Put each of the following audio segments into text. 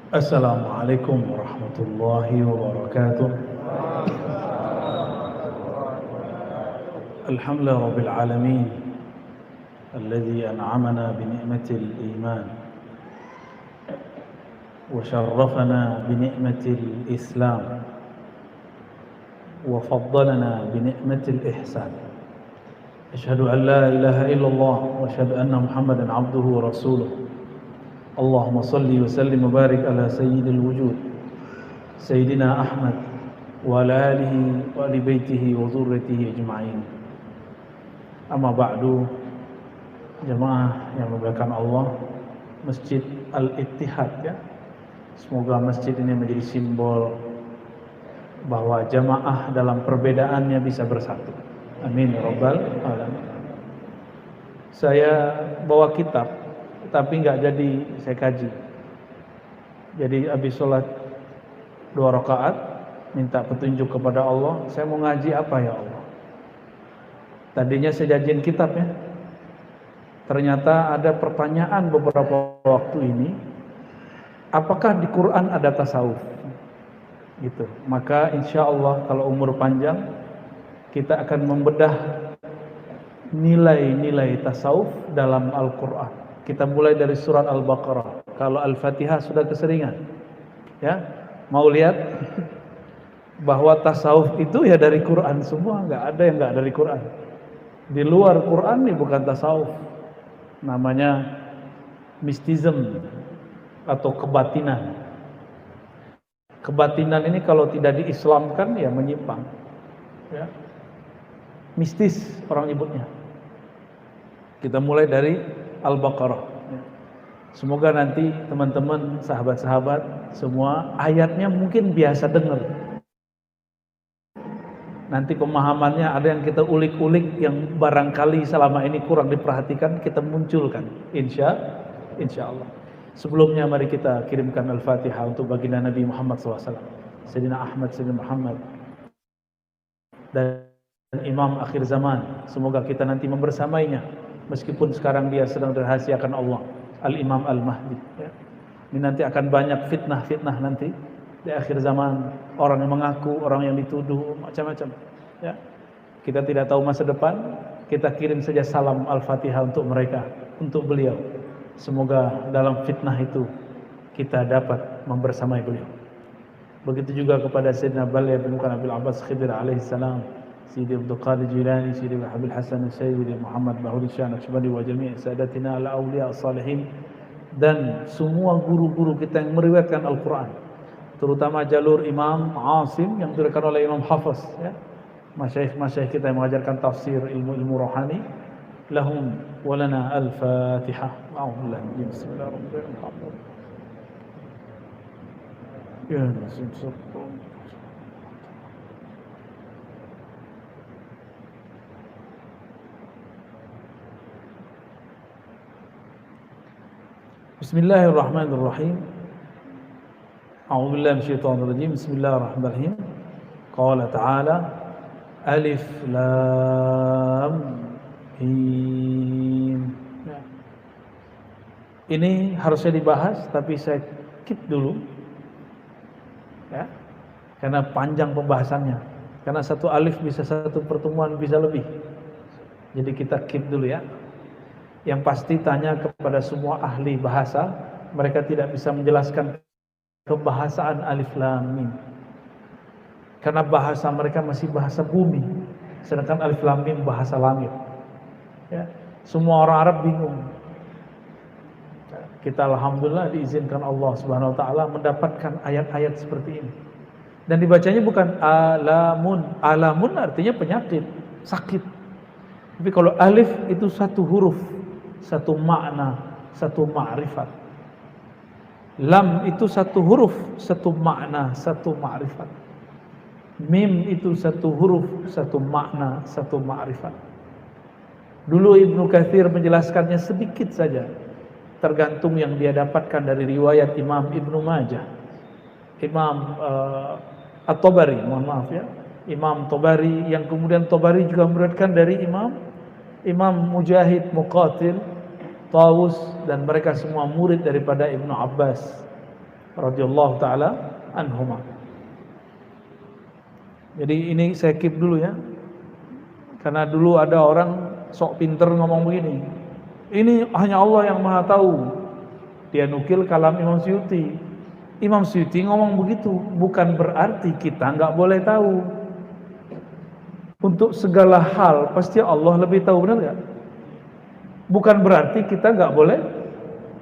Assalamualaikum warahmatullahi wabarakatuh. Alhamdulillah rabbil alamin alladzi an'amana bi ni'matil iman wa syarrafana bi ni'matil islam wa faddalana bi ni'matil ihsan. Asyhadu an la ilaha illallah wa asyhadu anna Muhammadan abduhu wa rasuluh. Allahumma salli wa sallim wa barik ala sayyidil wujud Sayyidina Ahmad wa ala alihi wa ali baitihi wa dhurriyyatihi ajma'in. Amma ba'du, jemaah yang dimuliakan Allah, Masjid Al-Ittihad ya. Semoga masjid ini menjadi simbol bahwa jamaah dalam perbedaannya bisa bersatu. Amin ya rabbal alamin. Saya bawa kitab tapi nggak jadi saya kaji. Jadi habis sholat 2 rakaat minta petunjuk kepada Allah, saya mau ngaji apa ya Allah. Tadinya saya janjiin kitab ya. Ternyata ada pertanyaan beberapa waktu ini, apakah di Quran ada tasawuf? Gitu. Maka insya Allah kalau umur panjang kita akan membedah nilai-nilai tasawuf dalam Al-Quran. Kita mulai dari surat Al-Baqarah. Kalau Al-Fatihah sudah keseringan, ya, mau lihat bahwa tasawuf itu ya dari Quran semua, nggak ada yang nggak dari Quran. Di luar Quran ini bukan tasawuf, namanya mistism atau kebatinan. Kebatinan ini kalau tidak diislamkan ya menyimpang, ya. Mistis orang nyebutnya. Kita mulai dari Al-Baqarah. Semoga nanti teman-teman, sahabat-sahabat semua ayatnya mungkin biasa dengar. Nanti pemahamannya ada yang kita ulik-ulik yang barangkali selama ini kurang diperhatikan, kita munculkan. Insya Allah. Sebelumnya mari kita kirimkan Al-Fatihah untuk baginda Nabi Muhammad SAW, Sayyidina Ahmad, Sayyidina Muhammad, dan Imam akhir zaman. Semoga kita nanti membersamainya, meskipun sekarang dia sedang dirahasiakan Allah, Al-Imam Al-Mahdi ya. Ini nanti akan banyak fitnah-fitnah nanti di akhir zaman, orang yang mengaku, orang yang dituduh, macam-macam ya. Kita tidak tahu masa depan, kita kirim saja salam Al-Fatihah untuk mereka, untuk beliau. Semoga dalam fitnah itu kita dapat membersamai beliau. Begitu juga kepada Sayyidina Balya bin Abil Abbas Khidir alaihi salam, Sayyidi Abdul Qadir Jilani, Sayyidi Habib Hasan, Sayyidi Muhammad Bahuri Syah Naqsyabandi wa jami' sadatina al-awliya as-salihin, dan semua guru-guru kita yang meriwayatkan Al-Quran, terutama jalur Imam Asim yang diriwayatkan oleh Imam Hafiz ya. Masyayikh kita yang mengajarkan tafsir, ilmu-ilmu rohani, lahum walana al-Fatihah. A'udzubillahi bismillahirrahmanirrahim. Ya nasib. Bismillahirrahmanirrahim. A'udzubillahi minasyaitonir rajim. Bismillahirrahmanirrahim. Qala ta'ala Alif Lam Mim. Ini harusnya dibahas tapi saya skip dulu ya, karena panjang pembahasannya. Karena satu alif bisa satu pertemuan bisa lebih. Jadi kita keep dulu ya. Yang pasti tanya kepada semua ahli bahasa, mereka tidak bisa menjelaskan kebahasaan alif lam mim. Karena bahasa mereka masih bahasa bumi, sedangkan alif lam mim bahasa langit. Ya, semua orang Arab bingung. Kita alhamdulillah diizinkan Allah Subhanahu wa taala mendapatkan ayat-ayat seperti ini. Dan dibacanya bukan alamun. Alamun artinya penyakit, sakit. Tapi kalau alif itu satu huruf, satu makna, satu ma'rifat. Lam itu satu huruf, satu makna, satu ma'rifat. Mim itu satu huruf, satu makna, satu ma'rifat. Dulu Ibnu Katsir menjelaskannya sedikit saja, tergantung yang dia dapatkan dari riwayat Imam Ibnu Majah, Imam At-Tabari, mohon maaf ya, Imam Tabari, yang kemudian Tabari juga meriwayatkan dari Imam Mujahid, Muqatil, Tawus, dan mereka semua murid daripada Ibnu Abbas radhiyallahu taala anhuma. Jadi ini saya keep dulu ya. Karena dulu ada orang sok pinter ngomong begini. Ini hanya Allah yang Maha tahu. Dia nukil kalam Imam Suyuti. Imam Suyuti ngomong begitu, bukan berarti kita nggak boleh tahu. Untuk segala hal pasti Allah lebih tahu, benar nggak? Bukan berarti kita nggak boleh.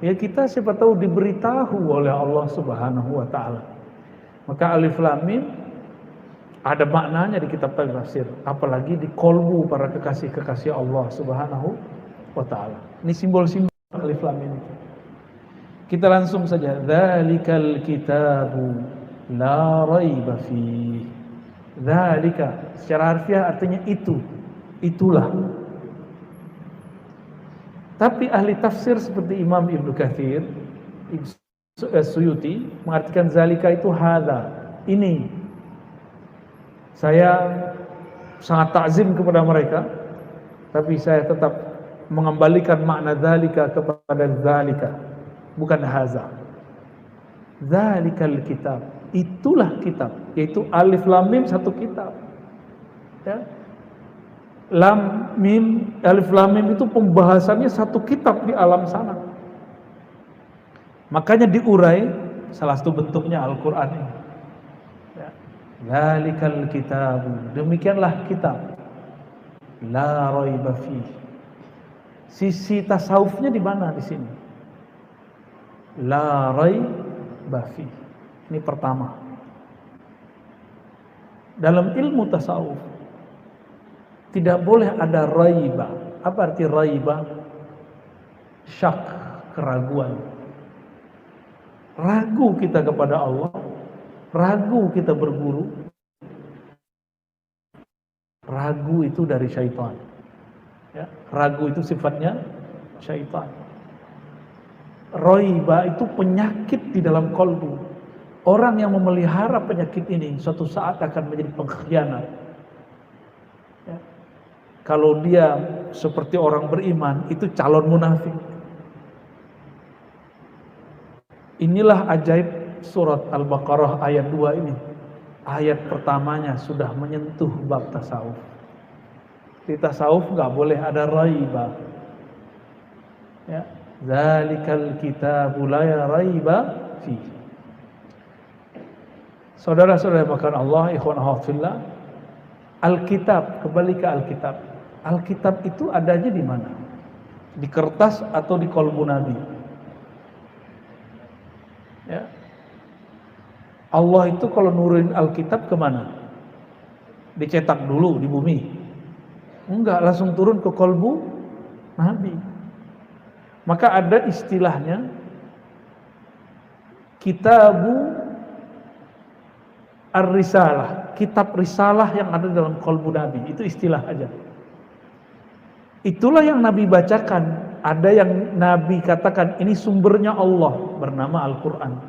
Ya kita siapa tahu diberitahu oleh Allah Subhanahu wa taala. Maka alif lam mim ada maknanya di kitab tafsir, apalagi di kolbu para kekasih-kekasih Allah Subhanahu wa taala. Ini simbol-simbol alif lam mim. Kita langsung saja, dzalikal kitabu la raiba fihi. Dzalika secara harfiah artinya itu, itulah. Tapi ahli tafsir seperti Imam Ibnu Katsir, Suyuti mengartikan zalika itu hadza, ini. Saya sangat takzim kepada mereka, tapi saya tetap mengembalikan makna zalika kepada zalika, bukan haza. Zalikal kitab, itulah kitab, yaitu alif lam mim satu kitab. Ya. Lam mim, alif lam mim itu pembahasannya satu kitab di alam sana. Makanya diurai salah satu bentuknya Al-Qur'an ini. Ya. Zalikal kitab, demikianlah kitab. La raiba fihi. Sisi tasawufnya di mana di sini? La raiba fihi. Ini pertama. Dalam ilmu tasawuf tidak boleh ada raiba. Apa arti raiba? Syak, keraguan. Ragu kita kepada Allah, ragu kita berguru. Ragu itu dari syaitan. Ya, ragu itu sifatnya syaitan. Raiba itu penyakit di dalam kolbu. Orang yang memelihara penyakit ini suatu saat akan menjadi pengkhianat. Ya. Kalau dia seperti orang beriman, itu calon munafik. Inilah ajaib surat Al-Baqarah ayat 2 ini. Ayat pertamanya sudah menyentuh bab tasawuf. Di tasawuf nggak boleh ada raiba. Ya, zalikal kitabu la raiba fihi. Saudara-saudara yang dimuliakan Allah, ikhwan akhwat fillah, Alkitab, kembali ke Alkitab. Alkitab itu adanya di mana? Di kertas atau di kolbu Nabi? Ya. Allah itu kalau nurunin Alkitab kemana? Dicetak dulu di bumi? Enggak, langsung turun ke kolbu Nabi. Maka ada istilahnya Kitabu Ar-Risalah, kitab risalah yang ada dalam kolbu Nabi. Itu istilah aja. Itulah yang Nabi bacakan. Ada yang Nabi katakan ini sumbernya Allah, bernama Al-Quran.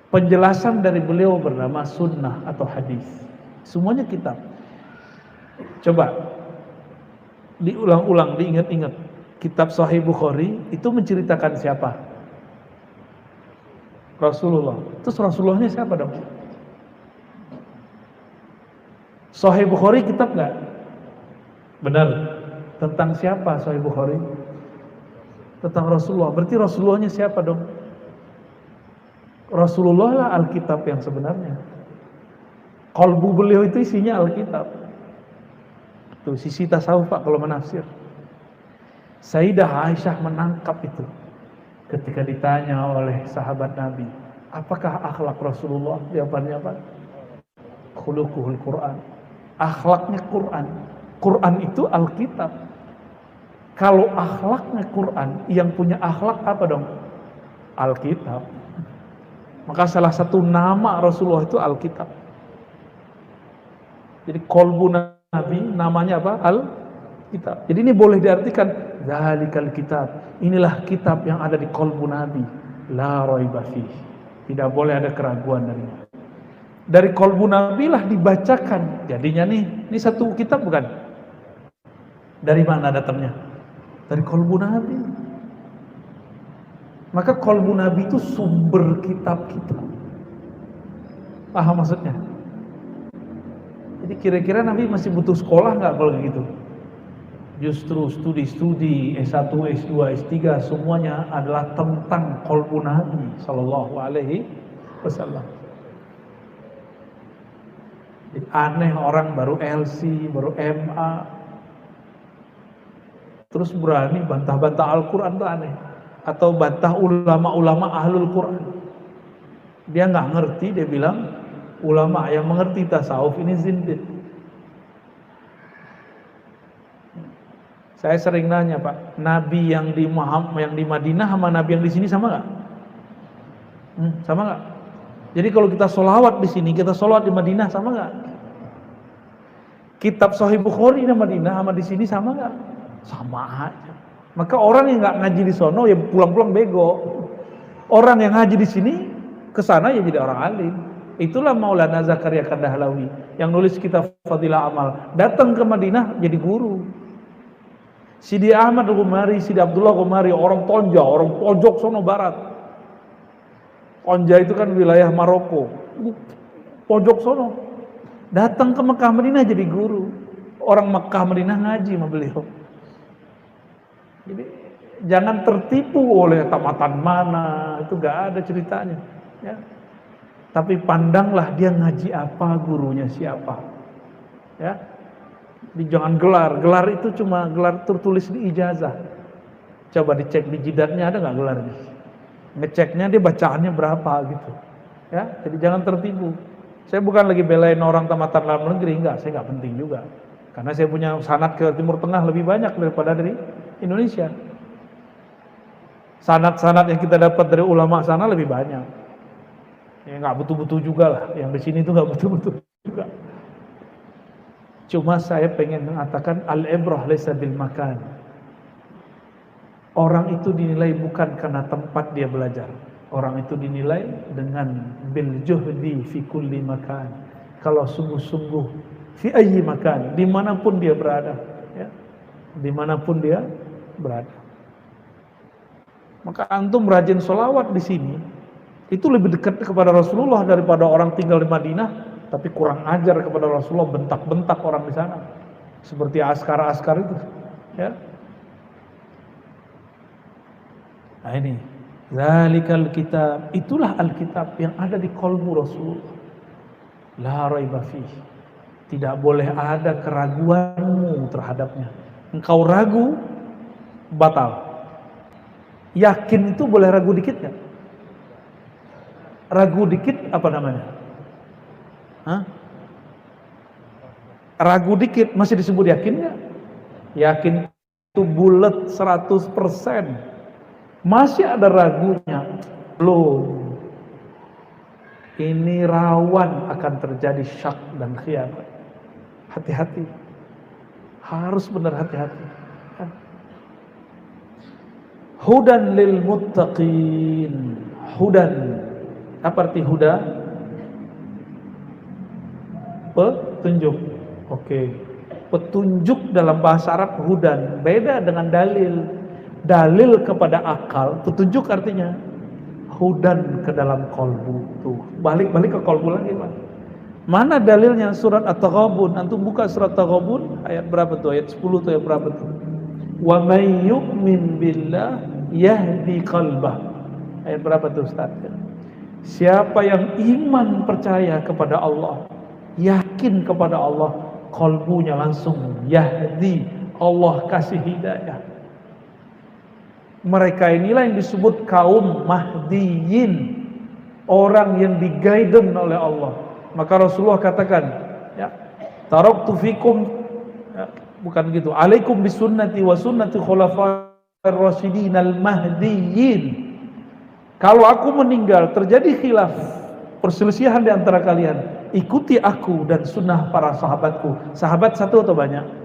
Penjelasan dari beliau bernama sunnah atau hadis. Semuanya kitab. Coba diulang-ulang, diingat-ingat. Kitab Sahih Bukhari itu menceritakan siapa? Rasulullah. Terus Rasulullahnya siapa dong? Sahih Bukhari kitab nggak? Benar. Tentang siapa Sahih Bukhari? Tentang Rasulullah. Berarti Rasulullahnya siapa dong? Rasulullah lah Alkitab yang sebenarnya. Kolbu beliau itu isinya Alkitab. Tuh sisi tasawuf Pak kalau menafsir. Sayyidah Aisyah menangkap itu ketika ditanya oleh sahabat Nabi, apakah akhlak Rasulullah? Jawabannya apa? Khuluquhul Quran. Akhlaknya Quran. Quran itu Alkitab. Kalau akhlaknya Quran, yang punya akhlak apa dong? Alkitab. Maka salah satu nama Rasulullah itu Alkitab. Jadi kolbu Nabi namanya apa? Alkitab. Jadi ini boleh diartikan zalikal kitab. Inilah kitab yang ada di kolbu Nabi. La raiba fihi. Tidak boleh ada keraguan darinya. Dari kolbu Nabi lah dibacakan. Jadinya nih, ini satu kitab bukan? Dari mana datangnya? Dari kolbu Nabi. Maka qalbu Nabi itu sumber kitab kita. Paham maksudnya? Jadi kira-kira Nabi masih butuh sekolah nggak kalau gitu? Justru studi-studi S1, S2, S3 semuanya adalah tentang qalbu Nabi sallallahu alaihi wasallam. Jadi aneh orang baru LC, baru MA terus berani bantah-bantah Al-Quran, itu aneh. Atau bantah ulama-ulama ahlul Quran. Dia nggak ngerti, dia bilang ulama yang mengerti tasawuf ini zindiq. Saya sering nanya, Pak, Nabi yang di Madinah sama Nabi yang di sini sama nggak? Sama nggak? Jadi kalau kita sholawat di sini, kita sholawat di Madinah sama nggak? Kitab Sahih Bukhari di Madinah sama di sini sama nggak? Sama aja. Maka orang yang nggak ngaji di sono ya pulang-pulang bego. Orang yang ngaji di sini kesana ya jadi orang alim. Itulah Maulana Zakaria Kandahlawi yang nulis kitab Fadilah Amal. Datang ke Madinah jadi guru. Sidi Ahmad Ghumari, Sidi Abdullah Ghumari, orang Tonja, orang pojok sono barat. Tonja itu kan wilayah Maroko. Pojok sono. Datang ke Mekah Madinah jadi guru. Orang Mekah Madinah ngaji sama beliau. Jadi jangan tertipu oleh tamatan mana, itu gak ada ceritanya. Ya. Tapi pandanglah dia ngaji apa, gurunya siapa. Ya. Jadi jangan gelar itu cuma gelar tertulis di ijazah. Coba dicek di jidatnya ada nggak gelarnya. Ngeceknya dia bacaannya berapa gitu. Ya, jadi jangan tertipu. Saya bukan lagi belain orang tamatan dalam negeri, enggak, saya nggak penting juga. Karena saya punya sanad ke Timur Tengah lebih banyak daripada dari Indonesia. Sanad-sanad yang kita dapat dari ulama sana lebih banyak. Ya nggak betul-betul juga lah, yang di sini itu nggak betul-betul juga. Cuma saya pengen mengatakan al-ibrah laysa bil makan. Orang itu dinilai bukan karena tempat dia belajar. Orang itu dinilai dengan bil juhdi fi kulli makan. Kalau sungguh-sungguh fi ayyi makan, dimanapun dia berada, ya, dimanapun dia berada. Maka antum rajin sholawat di sini, itu lebih dekat kepada Rasulullah daripada orang tinggal di Madinah, tapi kurang ajar kepada Rasulullah, bentak-bentak orang di sana, seperti askar-askar itu, ya. Nah ini, zalikal kitab, itulah Alkitab yang ada di qalbu Rasulullah. La raiba fihi. Tidak boleh ada keraguanmu terhadapnya. Engkau ragu, batal. Yakin itu boleh ragu dikit kan? Ragu dikit apa namanya? Hah? Ragu dikit masih disebut yakin nggak? Yakin itu bulat 100%. Masih ada ragunya, belum. Ini rawan akan terjadi syak dan khianat. Hati-hati, harus benar hati-hati. Hudan lil muttaqin. Hudan, apa arti huda? Petunjuk. Oke. Petunjuk dalam bahasa Arab hudan, beda dengan dalil. Dalil kepada akal, petunjuk artinya hudan ke dalam kolbu. Tuh, balik ke kolbu lagi, Pak. Mana dalilnya? Surat At-Taghabun. Antum buka surat At-Taghabun ayat berapa tuh? Ayat 10 tuh, ayat berapa tuh? Wa may yu'min billah yahdi qalbah. Ayat berapa tuh, Ustaz? Siapa yang iman percaya kepada Allah, yakin kepada Allah, kolbunya langsung yahdi, Allah kasih hidayah. Mereka inilah yang disebut kaum mahdiyin, orang yang di-guidance oleh Allah. Maka Rasulullah katakan, ya, taraktu fikum, ya, bukan gitu, alaikum bisunnati wa sunnati khulafa'ir rasyidin al-mahdiyin. Kalau aku meninggal terjadi khilaf, perselisihan di antara kalian, ikuti aku dan sunnah para sahabatku. Sahabat satu atau banyak?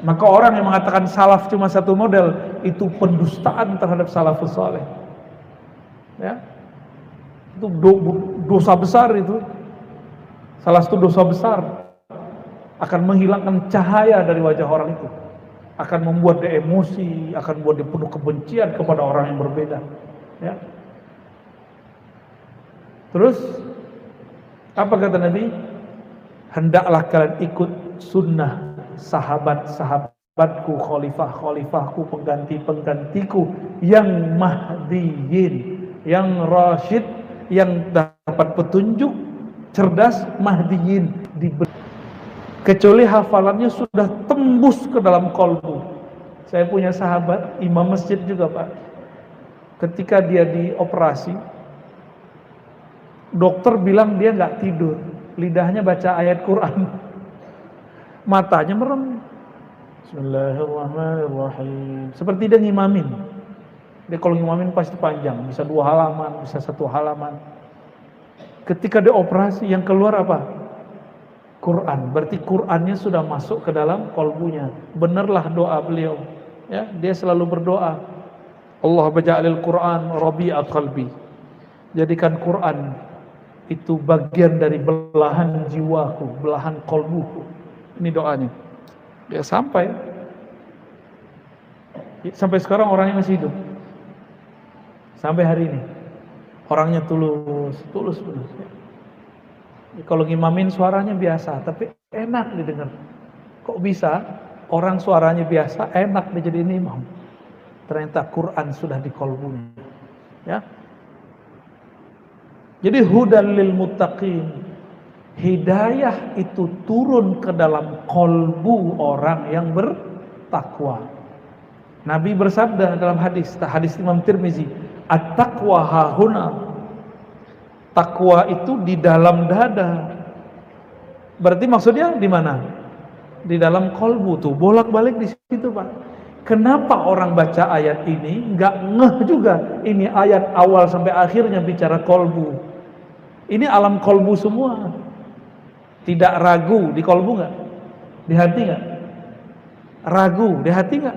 Maka orang yang mengatakan salaf cuma satu model, itu pendustaan terhadap salafus saleh. Ya, itu dosa besar itu. Salah satu dosa besar, akan menghilangkan cahaya dari wajah orang itu, akan membuat dia emosi, akan membuat dia penuh kebencian kepada orang yang berbeda. Ya. Terus apa kata Nabi? Hendaklah kalian ikut sunnah sahabat-sahabatku, khalifah-khalifahku, pengganti-penggantiku yang mahdiyin, yang rasyid, yang dapat petunjuk, cerdas, mahdiyin, kecuali hafalannya sudah tembus ke dalam kolbu. Saya punya sahabat imam masjid juga, Pak. Ketika dia dioperasi, dokter bilang dia nggak tidur, lidahnya baca ayat Quran, matanya merem. Bismillahirrahmanirrahim. Seperti dia ngimamin. Dia kalau ngimamin pasti panjang, bisa 2 halaman, bisa 1 halaman. Ketika dia operasi, yang keluar apa? Quran. Berarti Qurannya sudah masuk ke dalam kolbunya. Benarlah doa beliau. Ya, dia selalu berdoa, Allah baja'alil Quran rabi'a qalbi. Jadikan Quran itu bagian dari belahan jiwaku, belahan kolbuku. Ini doanya. Ya sampai sekarang orangnya masih hidup. Sampai hari ini. Orangnya tulus benar. Kalau ngimamin suaranya biasa, tapi enak didengar. Kok bisa? Orang suaranya biasa, enak dijadiin imam. Ternyata Quran sudah di kolbunya. Ya. Jadi hudan lil muttaqin. Hidayah itu turun ke dalam kolbu orang yang bertakwa. Nabi bersabda dalam hadis Imam Tirmizi, at-taqwa hahuna. Takwa itu di dalam dada. Berarti maksudnya di mana? Di dalam kolbu tuh, bolak-balik di situ, Pak. Kenapa orang baca ayat ini nggak ngeh juga? Ini ayat awal sampai akhirnya bicara kolbu. Ini alam kolbu semua. Tidak ragu di kolbu nggak? Di hati nggak? Ragu di hati nggak?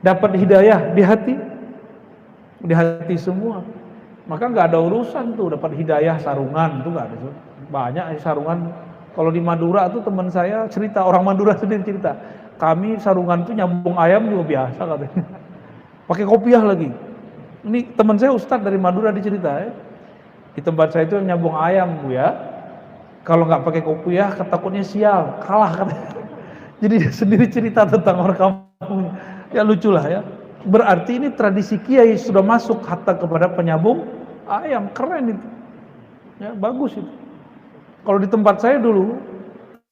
Dapat hidayah di hati? Di hati semua. Maka nggak ada urusan tuh dapat hidayah sarungan tuh nggak ada. Banyak sarungan. Kalau di Madura tuh teman saya cerita, orang Madura sendiri cerita, kami sarungan tuh nyambung ayam juga biasa katanya. Pakai kopiah lagi. Ini teman saya Ustadz dari Madura dicerita ya. Di tempat saya itu nyambung ayam Bu ya. Kalau nggak pakai kopiah ketakutnya sial, kalah katanya. Jadi dia sendiri cerita tentang orang kampung. Ya lucu lah ya. Berarti ini tradisi kiai sudah masuk hatta kepada penyambung ayam, keren itu. Ya, bagus itu. Kalau di tempat saya dulu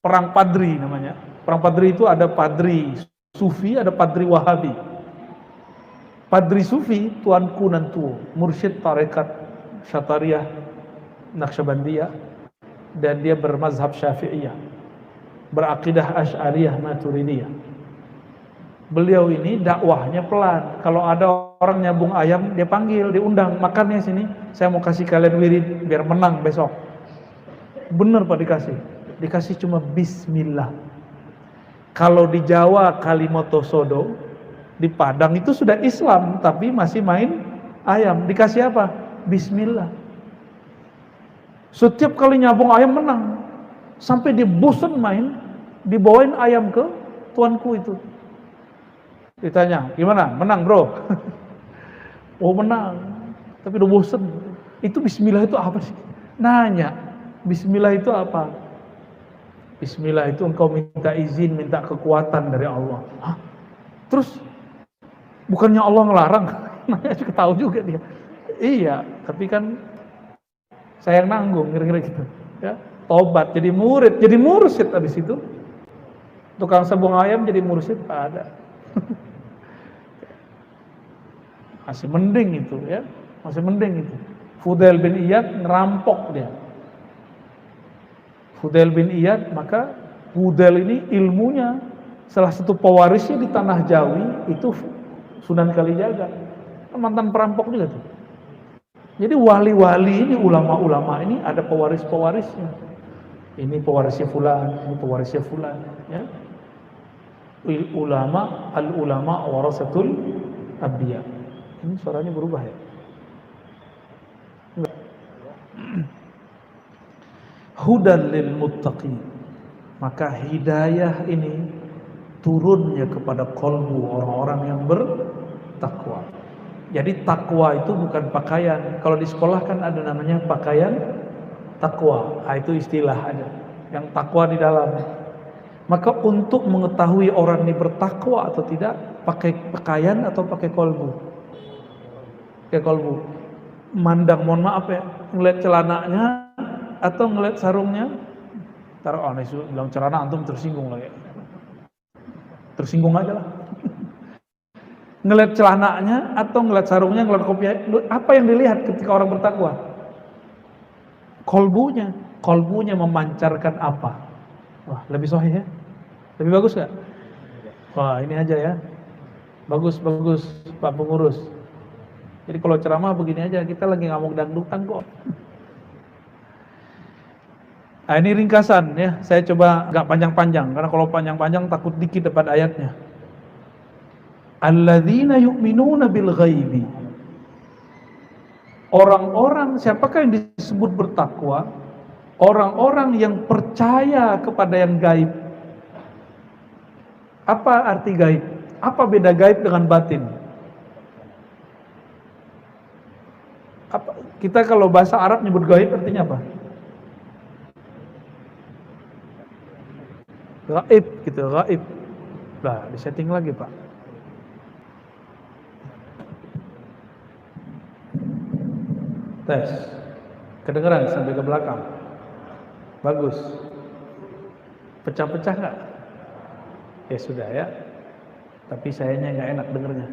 perang padri namanya. Perang padri itu ada padri sufi, ada padri wahabi. Padri sufi tuanku nantu, mursyid tarekat Syatariyah Naqsyabandiyah, dan dia bermazhab Syafi'iyah, berakidah Asy'ariyah Maturidiyah. Beliau ini dakwahnya pelan. Kalau ada orang nyambung ayam, dia panggil, diundang, makannya sini, saya mau kasih kalian wirid biar menang besok. Bener Pak dikasih cuma bismillah. Kalau di Jawa Kalimoto Sodo, di Padang itu sudah Islam tapi masih main ayam, dikasih apa? Bismillah. Setiap kali nyambung ayam menang, sampai dia bosan main, dibawain ayam ke tuanku itu. Ditanya, gimana? Menang bro? Oh menang, tapi udah bosan. Itu bismillah itu apa sih? Nanya, bismillah itu apa? Bismillah itu engkau minta izin, minta kekuatan dari Allah. Hah? Terus bukannya Allah ngelarang? Nanya juga tahu juga dia. Iya, tapi kan saya yang nanggung, kira-kira gitu. Ya, tobat, jadi murid, jadi mursyid habis itu. Tukang sabung ayam jadi mursyid ada. Masih mending itu ya, masih mending itu. Fudail bin Iyad ngerampok dia. Fudail bin Iyad, maka Fudail ini ilmunya salah satu pewarisnya di tanah Jawi itu Sunan Kalijaga, mantan perampok juga tuh. Jadi wali-wali ini, ulama-ulama ini ada pewaris-pewarisnya. Ini pewarisnya fulan, ini pewarisnya fulan, ya. Al-ulama warasatul anbiya. Ini suaranya berubah ya. Hudan lil muttaqin. Maka hidayah ini turunnya kepada kolbu orang-orang yang bertakwa. Jadi takwa itu bukan pakaian. Kalau di sekolah kan ada namanya pakaian takwa. Nah, itu istilah ada. Yang takwa di dalam. Maka untuk mengetahui orang ini bertakwa atau tidak, pakai pakaian atau pakai kolbu? Pakai kolbu. Mandang, mohon maaf ya, ngeliat celananya atau ngeliat sarungnya. Taruh aneh bilang celana antum tersinggung lagi. Tersinggung aja lah. Ngeliat celananya atau ngeliat sarungnya, ngeliat kopiah, apa yang dilihat ketika orang bertakwa? Kolbunya memancarkan apa? Wah, lebih sahih ya? Lebih bagus gak? Wah, ini aja ya. Bagus Pak Pengurus. Jadi kalau ceramah begini aja, kita lagi ngomong dangdutan kok. Nah, ini ringkasan ya. Saya coba gak panjang-panjang, karena kalau panjang-panjang takut dikit dapat ayatnya. Alladzina yu'minuna bil ghaibi. Orang-orang, siapakah yang disebut bertakwa? Orang-orang yang percaya kepada yang gaib. Apa arti gaib? Apa beda gaib dengan batin? Kita kalau bahasa Arab nyebut gaib artinya apa? Gaib gitu, gaib. Nah, disetting lagi Pak. Tes. Kedengeran sampai ke belakang. Bagus. Pecah-pecah nggak? Ya sudah ya. Tapi sayanya nggak enak dengernya.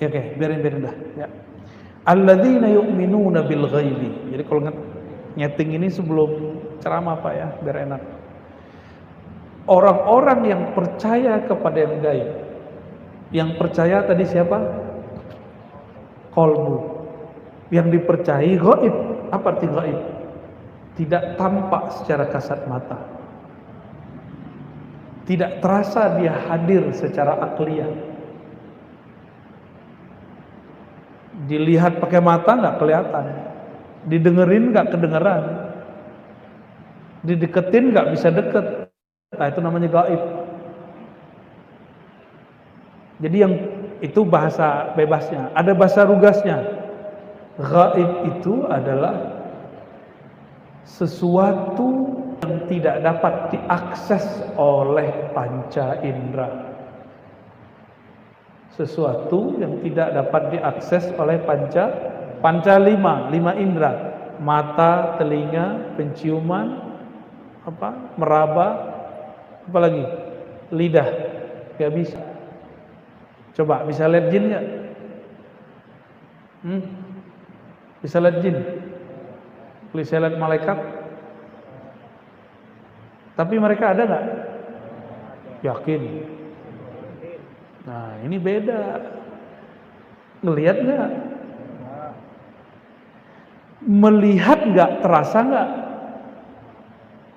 Ya oke, biarin dah. Ya. Alladzina yu'minuna bil ghaibi. Jadi kalau nyeting ini sebelum ceramah Pak ya, biar enak. Orang-orang yang percaya kepada yang gaib. Yang percaya tadi siapa? Kolbu. Yang dipercayai gaib. Apa arti gaib? Tidak tampak secara kasat mata. Tidak terasa dia hadir secara akliyah. Dilihat pakai mata nggak kelihatan. Didengerin nggak kedengeran. Dideketin nggak bisa deket. Nah, itu namanya gaib. Jadi yang itu bahasa bebasnya. Ada bahasa rugasnya. Gaib itu adalah sesuatu yang tidak dapat diakses oleh panca indera. Sesuatu yang tidak dapat diakses oleh panca lima indera. Mata, telinga, penciuman, meraba, apalagi lidah, gak bisa. Coba bisa lihat jin nggak? Bisa lihat jin? Bisa lihat malaikat? Tapi mereka ada nggak? Yakin? Nah ini beda. Ngelihat nggak? Melihat nggak? Terasa nggak?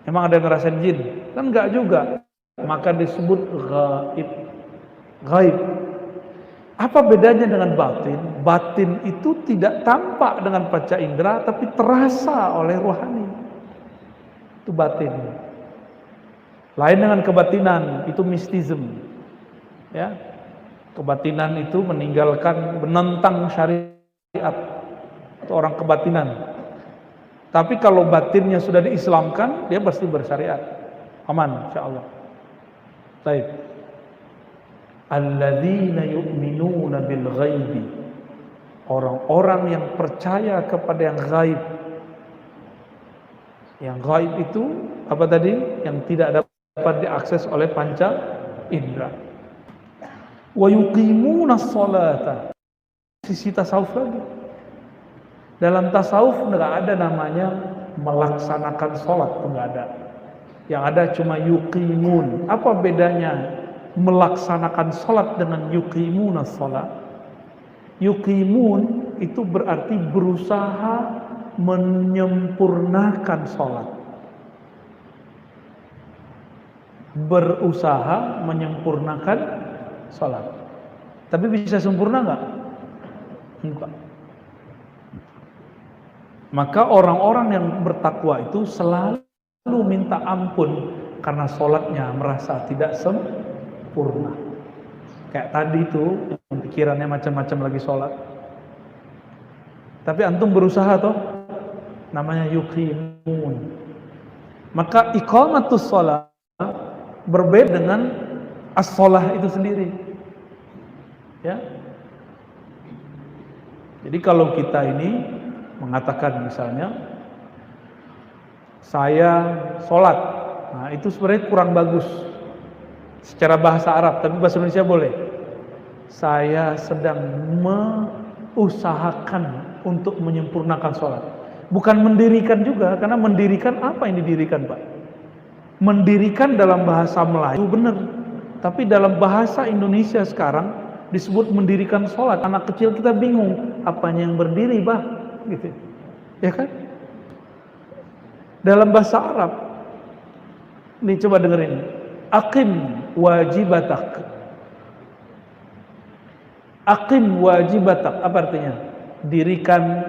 Emang ada yang ngerasain jin? Kan nggak juga. Maka disebut gaib. Gaib. Apa bedanya dengan batin? Batin itu tidak tampak dengan panca indera, tapi terasa oleh rohani. Itu batin. Lain dengan kebatinan, itu mistism. Ya, kebatinan itu menentang syariat. Itu orang kebatinan. Tapi kalau batinnya sudah diislamkan, dia pasti bersyariat. Aman, insyaallah. Baik. Alladzina yu'minuna bil ghaibi. Orang-orang yang percaya kepada yang gaib. Yang gaib itu apa tadi? Yang tidak dapat diakses oleh panca indera. Wa yuqimuna sholata. Sisi tasawuf lagi. Dalam tasawuf enggak ada namanya melaksanakan sholat, enggak ada. Yang ada cuma yuqimun. Apa bedanya melaksanakan sholat dengan yuqimuna sholat? Yuqimun itu berarti berusaha menyempurnakan sholat. Berusaha menyempurnakan sholat. Tapi bisa sempurna nggak? Enggak. Maka orang-orang yang bertakwa itu selalu minta ampun karena sholatnya merasa tidak sempurna. Kayak tadi tuh, yang pikirannya macam-macam lagi sholat. Tapi antum berusaha toh, namanya yuqimun. Maka iqamatus sholat berbeda dengan as-sholah itu sendiri. Ya. Jadi kalau kita ini mengatakan misalnya, saya sholat, nah itu sebenarnya kurang bagus secara bahasa Arab, tapi bahasa Indonesia boleh. Saya sedang mengusahakan untuk menyempurnakan sholat. Bukan mendirikan juga, karena mendirikan apa yang didirikan, Pak? Mendirikan dalam bahasa Melayu benar, tapi dalam bahasa Indonesia sekarang disebut mendirikan sholat. Anak kecil kita bingung, apanya yang berdiri, Bah? Gitu. Ya kan? Dalam bahasa Arab, nih coba dengerin. Aqim wajibatak. Aqim wajibatak, apa artinya? Dirikan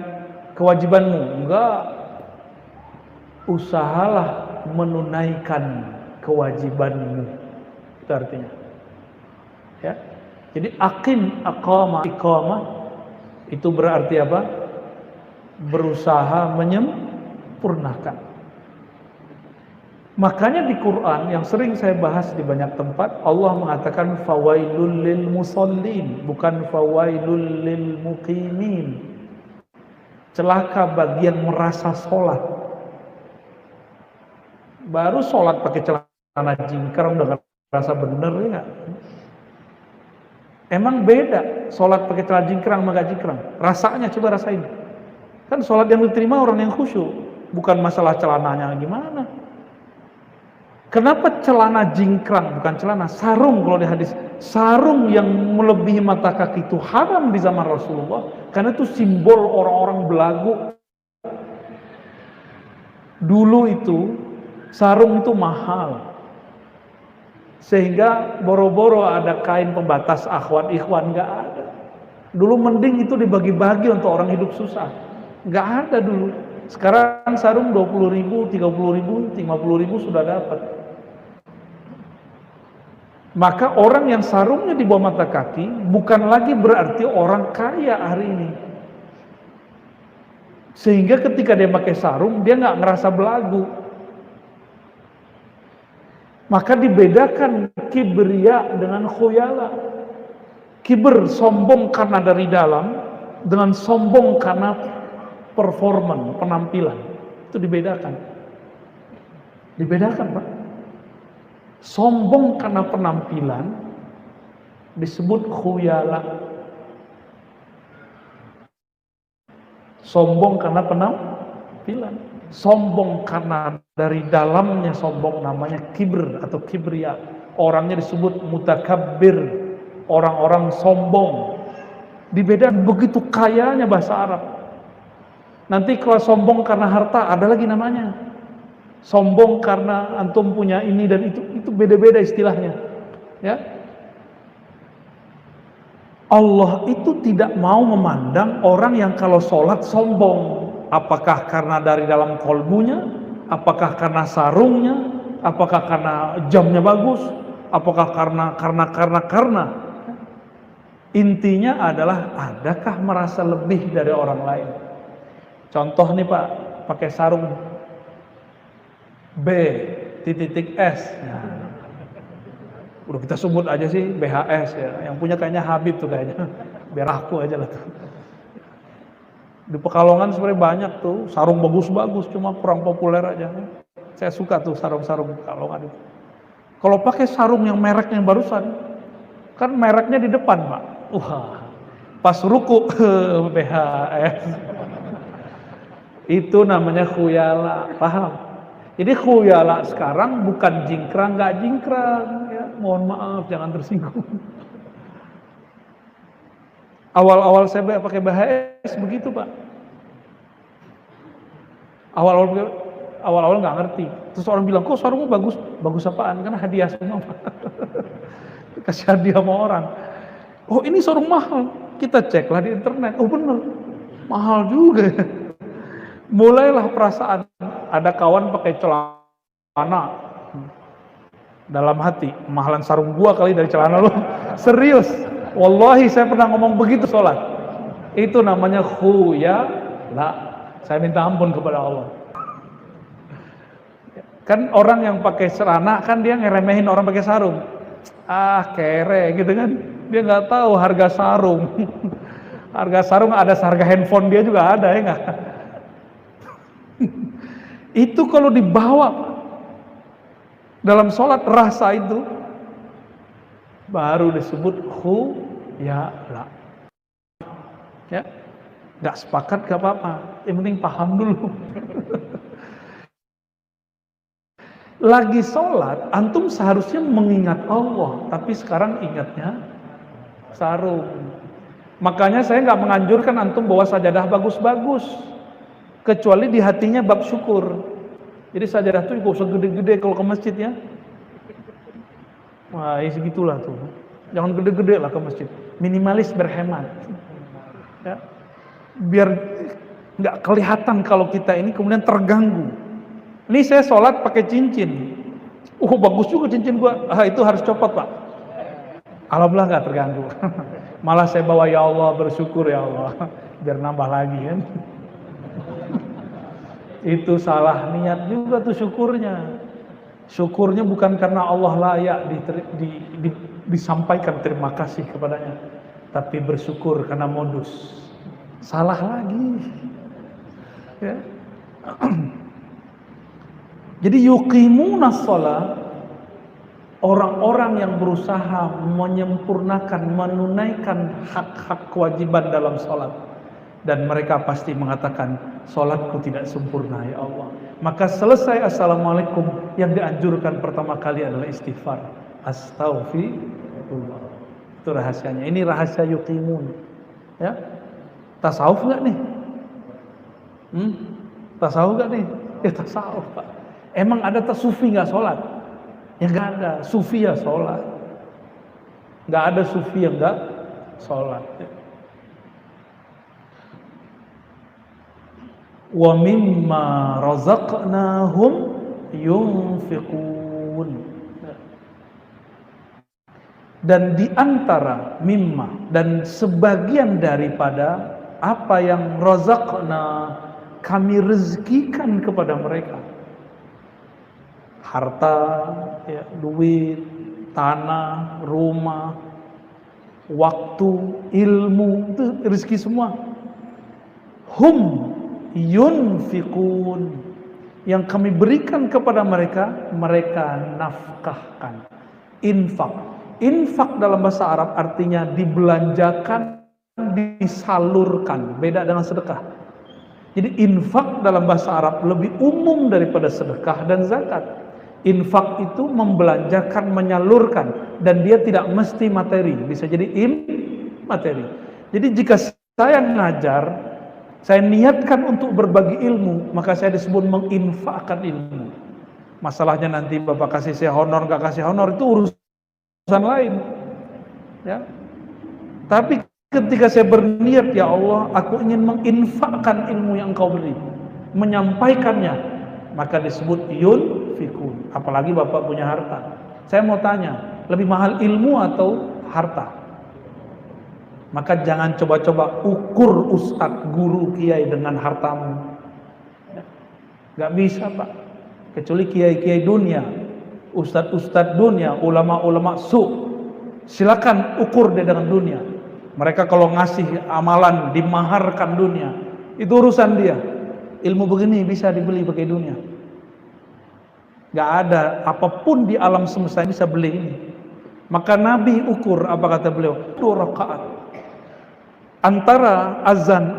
kewajibanmu. Enggak. Usahalah menunaikan kewajibanmu. Itu artinya. Ya. Jadi aqim, aqama, iqamah itu berarti apa? Berusaha menyempurnakan. Makanya di Quran yang sering saya bahas di banyak tempat, Allah mengatakan fawailul lil musallin, bukan fawailul lil muqimin. Celaka bagian merasa sholat. Baru sholat pakai celana jingkrang udah rasa bener ya. Emang beda sholat pakai celana jingkrang sama gak jingkrang? Rasanya coba rasain. Kan sholat yang diterima orang yang khusyuk, bukan masalah celananya gimana. Kenapa celana jingkrang, bukan celana, sarung kalau di hadis. Sarung yang melebihi mata kaki itu haram di zaman Rasulullah. Karena itu simbol orang-orang belagu. Dulu itu, sarung itu mahal. Sehingga boro-boro ada kain pembatas akhwat ikhwan, nggak ada. Dulu mending itu dibagi-bagi untuk orang hidup susah. Nggak ada dulu. Sekarang sarung 20.000, 30.000, 50.000 sudah dapat. Maka orang yang sarungnya di bawah mata kaki bukan lagi berarti orang kaya hari ini. Sehingga ketika dia pakai sarung, dia nggak ngerasa belagu. Maka dibedakan kibriya dengan khuyala. Kiber, sombong karena dari dalam, dengan sombong karena performan, penampilan. Itu dibedakan. Dibedakan, Pak. Sombong karena penampilan disebut khuyala. Sombong karena penampilan. Sombong karena dari dalamnya sombong namanya kibr atau kibriya. Orangnya disebut mutakabbir, orang-orang sombong. Dibedakan begitu kayanya bahasa Arab. Nanti kalau sombong karena harta ada lagi namanya. Sombong karena antum punya ini dan itu beda-beda istilahnya. Ya. Allah itu tidak mau memandang orang yang kalau sholat sombong. Apakah karena dari dalam kolbunya, apakah karena sarungnya, apakah karena jamnya bagus, apakah karena. Intinya adalah adakah merasa lebih dari orang lain. Contoh nih Pak, pakai sarung B.S. Ya. Udah kita sebut aja sih BHS ya. Yang punya kayaknya Habib tuh kayaknya. Biar aku aja lah tuh. Di Pekalongan sebenarnya banyak tuh sarung bagus-bagus, cuma kurang populer aja. Saya suka tuh sarung-sarung Pekalongan itu. Kalau pakai sarung yang mereknya yang barusan, kan mereknya di depan Pak. Wah, pas ruku BHS. Itu namanya khuyala, paham? Jadi khuyala sekarang bukan jingkrang, nggak jingkrang, ya. Mohon maaf, jangan tersinggung. Awal-awal saya pakai BHS begitu Pak. Awal-awal nggak ngerti. Terus orang bilang, kok sarungmu bagus? Bagus apaan? Karena hadiah semua Pak. Kasih hadiah sama orang. Oh ini sarung mahal. Kita ceklah di internet. Oh bener, mahal juga. Mulailah perasaan. Ada kawan pakai celana dalam hati, mahalan sarung gua kali dari celana lu. Serius, wallahi saya pernah ngomong begitu sholat. Itu namanya khuyala. Saya minta ampun kepada Allah. Kan orang yang pakai celana kan dia ngeremehin orang pakai sarung. Ah, kere gitu kan. Dia nggak tahu harga sarung. Harga sarung ada seharga handphone dia juga ada, ya nggak? Itu kalau dibawa dalam sholat rasa itu baru disebut khuyala. Ya, nggak sepakat gak apa-apa. Yang penting paham dulu. Lagi sholat, antum seharusnya mengingat Allah, tapi sekarang ingatnya sarung. Makanya saya nggak menganjurkan antum bawa sajadah bagus-bagus, kecuali di hatinya bab syukur. Jadi sajadah tuh gak usah gede-gede kalau ke masjid ya. Wah, ya segitulah tuh. Jangan gede-gede lah ke masjid. Minimalis berhemat. Ya. Biar nggak kelihatan kalau kita ini kemudian terganggu. Ini saya sholat pakai cincin. Bagus juga cincin gua. Itu harus copot, Pak. Alhamdulillah nggak terganggu. Malah saya bawa, ya Allah, bersyukur ya Allah. Biar nambah lagi kan. Itu salah niat juga tuh syukurnya. Syukurnya bukan karena Allah layak disampaikan terima kasih kepadanya, tapi bersyukur karena modus. Salah lagi. Ya. Jadi yuqimunas shalah, orang-orang yang berusaha menyempurnakan, menunaikan hak-hak kewajiban dalam sholat. Dan mereka pasti mengatakan, sholatku tidak sempurna ya Allah. Maka selesai assalamualaikum, yang dianjurkan pertama kali adalah istighfar. Astaghfirullah. Itu rahasianya. Ini rahasia yuqimun. Ya, tasawuf nggak nih? Tasawuf nggak nih? Ya tasawuf, Pak. Emang ada sufi nggak sholat? Ya nggak ada. Sufi ya sholat. Nggak ada sufi yang nggak sholat. Wa mimma razaqnahum yunfiqun. Dan di antara mimma, dan sebagian daripada apa yang razaqna, kami rezekikan kepada mereka, harta, ya, duit, tanah, rumah, waktu, ilmu, itu rezeki semua. Hum yunfiqun, yang kami berikan kepada mereka, mereka nafkahkan. Infak dalam bahasa Arab artinya dibelanjakan, disalurkan, beda dengan sedekah. Jadi infak dalam bahasa Arab lebih umum daripada sedekah dan zakat. Infak itu membelanjakan, menyalurkan, dan dia tidak mesti materi, bisa jadi materi. Jadi jika saya ngajar, saya niatkan untuk berbagi ilmu, maka saya disebut menginfakkan ilmu. Masalahnya nanti Bapak kasih saya honor, gak kasih honor, itu urusan lain. Ya. Tapi ketika saya berniat, ya Allah, aku ingin menginfakkan ilmu yang Engkau beri, menyampaikannya, maka disebut yunfikun. Apalagi Bapak punya harta. Saya mau tanya, lebih mahal ilmu atau harta? Maka jangan coba-coba ukur ustadz, guru, kiai dengan hartamu. Gak bisa, Pak. Kecuali kiai-kiai dunia, ustadz-ustadz dunia, ulama-ulama silakan ukur dia dengan dunia. Mereka kalau ngasih amalan dimaharkan dunia, itu urusan dia. Ilmu begini bisa dibeli pakai dunia. Gak ada apapun di alam semesta yang bisa beli ini. Maka Nabi ukur, apa kata beliau? 2 rakaat. Antara azan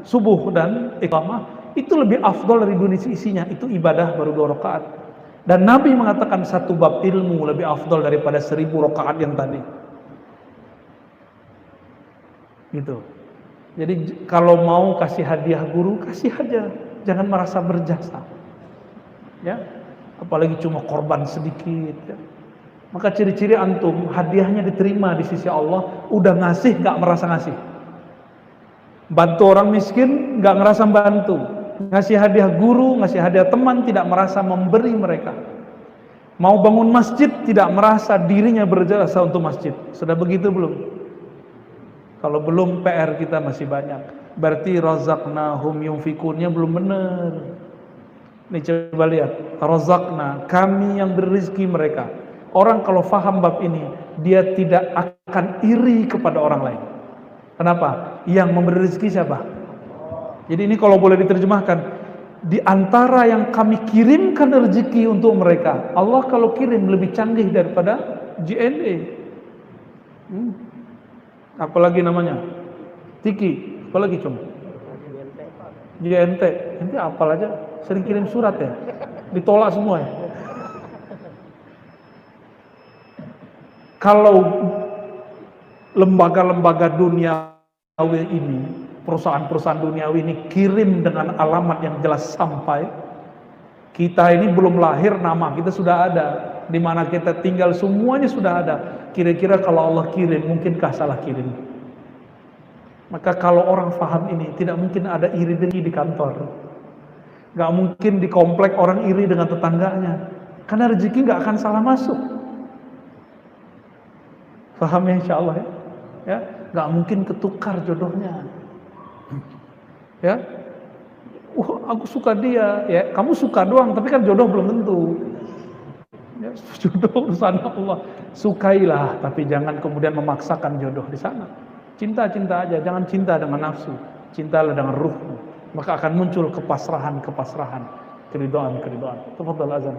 subuh dan iqamah itu lebih afdol dari dunia isinya. Itu ibadah baru 2 rakaat. Dan Nabi mengatakan 1 bab ilmu lebih afdol daripada 1000 rakaat yang tadi. Gitu. Jadi kalau mau kasih hadiah guru, kasih aja, jangan merasa berjasa. Ya, apalagi cuma korban sedikit. Ya. Maka ciri-ciri antum hadiahnya diterima di sisi Allah, udah ngasih nggak merasa ngasih. Bantu orang miskin nggak ngerasa bantu, ngasih hadiah guru, ngasih hadiah teman, tidak merasa memberi mereka. Mau bangun masjid tidak merasa dirinya berjasa untuk masjid. Sudah begitu belum? Kalau belum, PR kita masih banyak. Berarti razaqnahum yunfikunnya belum benar. Nih coba lihat, razaqna, kami yang berizki mereka. Orang kalau faham bab ini, dia tidak akan iri kepada orang lain. Kenapa? Yang memberi rezeki siapa? Jadi ini kalau boleh diterjemahkan, di antara yang kami kirimkan rezeki untuk mereka, Allah kalau kirim lebih canggih daripada JNE. Apalagi namanya? Tiki, apalagi cuma? JNT, nanti apal aja, sering kirim surat ya, ditolak semua ya. Kalau lembaga-lembaga duniawi ini, perusahaan-perusahaan duniawi ini kirim dengan alamat yang jelas sampai, kita ini belum lahir nama kita sudah ada, di mana kita tinggal semuanya sudah ada. Kira-kira kalau Allah kirim, mungkinkah salah kirim? Maka kalau orang paham ini, tidak mungkin ada iri dengki di kantor, gak mungkin di komplek orang iri dengan tetangganya, karena rezeki gak akan salah masuk. Paham ya insya Allah ya? Ya, gak mungkin ketukar jodohnya. Ya, aku suka dia, ya kamu suka doang, tapi kan jodoh belum tentu. Ya, jodoh urusan Allah. Sukailah, tapi jangan kemudian memaksakan jodoh di sana. Cinta-cinta aja, jangan cinta dengan nafsu. Cintalah dengan ruhmu. Maka akan muncul kepasrahan, keridhaan. Tafadhal azan.